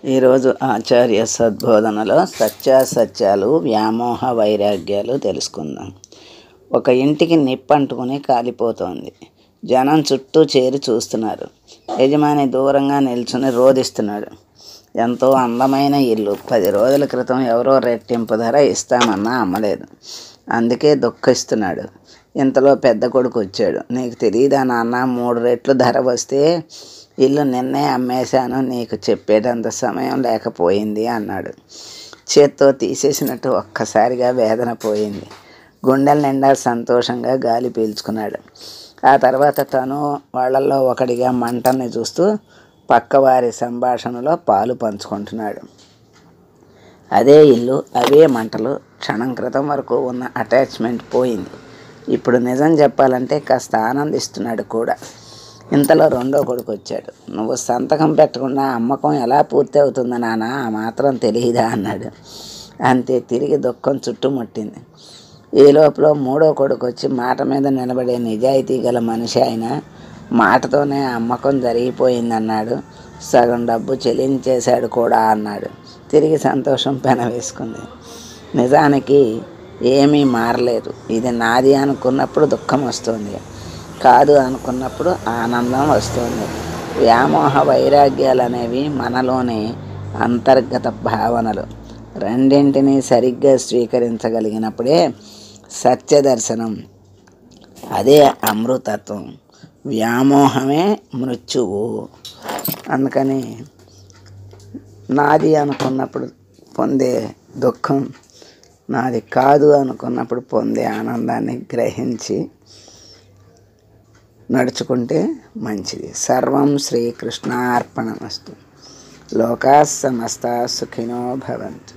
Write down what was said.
ఈరోజు ఆచార్య సద్బోధనలో సత్యాసత్యాలు వ్యామోహ వైరాగ్యాలు తెలుసుకుందాం. ఒక ఇంటికి నిప్పంటుకుని కాలిపోతోంది. జనం చుట్టూ చేరి చూస్తున్నారు. యజమాని దూరంగా నిల్చుని రోదిస్తున్నాడు. ఎంతో అందమైన ఇల్లు, 10 రోజుల క్రితం ఎవరో రెట్టింపు ధర ఇస్తామన్నా అమ్మలేదు, అందుకే దుఃఖిస్తున్నాడు. ఇంతలో పెద్ద కొడుకు వచ్చాడు. నీకు తెలియదా నాన్న, 3 రెట్లు ధర వస్తే ఇల్లు నిన్నే అమ్మేశాను, నీకు చెప్పేటంత సమయం లేకపోయింది అన్నాడు. చేత్తో తీసేసినట్టు ఒక్కసారిగా వేదన పోయింది. గుండెల నిండా సంతోషంగా గాలి పీల్చుకున్నాడు. ఆ తర్వాత తను వాళ్ళల్లో ఒకడిగా మంటల్ని చూస్తూ పక్కవారి సంభాషణలో పాలు పంచుకుంటున్నాడు. అదే ఇల్లు, అవే మంటలు. క్షణం క్రితం వరకు ఉన్న అటాచ్మెంట్ పోయింది. ఇప్పుడు నిజం చెప్పాలంటే కాస్త ఆనందిస్తున్నాడు కూడా. ఇంతలో రెండో కొడుకు వచ్చాడు. నువ్వు సంతకం పెట్టకుండా అమ్మకం ఎలా పూర్తి అవుతుంది నాన్న, ఆ మాత్రం తెలియదా అన్నాడు. అంతే, తిరిగి దుఃఖం చుట్టుముట్టింది. ఈ లోపల మూడో కొడుకు వచ్చి మాట మీద నిలబడే నిజాయితీ గల మనిషి అయినా మాటతోనే అమ్మకం జరిగిపోయిందన్నాడు. సగం డబ్బు చెల్లించేశాడు కూడా అన్నాడు. తిరిగి సంతోషం పెనవేసుకుంది. నిజానికి ఏమీ మారలేదు. ఇది నాది అనుకున్నప్పుడు దుఃఖం వస్తుంది, కాదు అనుకున్నప్పుడు ఆనందం వస్తుంది. వ్యామోహ వైరాగ్యాలు అనేవి మనలోని అంతర్గత భావనలు. రెండింటినీ సరిగ్గా స్వీకరించగలిగినప్పుడే సత్యదర్శనం. అదే అమృతత్వం. వ్యామోహమే మృత్యువు. అందుకని నాది అనుకున్నప్పుడు పొందే దుఃఖం, నాది కాదు అనుకున్నప్పుడు పొందే ఆనందాన్ని గ్రహించి నడుచుకుంటే మంచిది. సర్వం శ్రీకృష్ణార్పణమస్తు. లోకా సమస్తా సుఖినో భవంతు.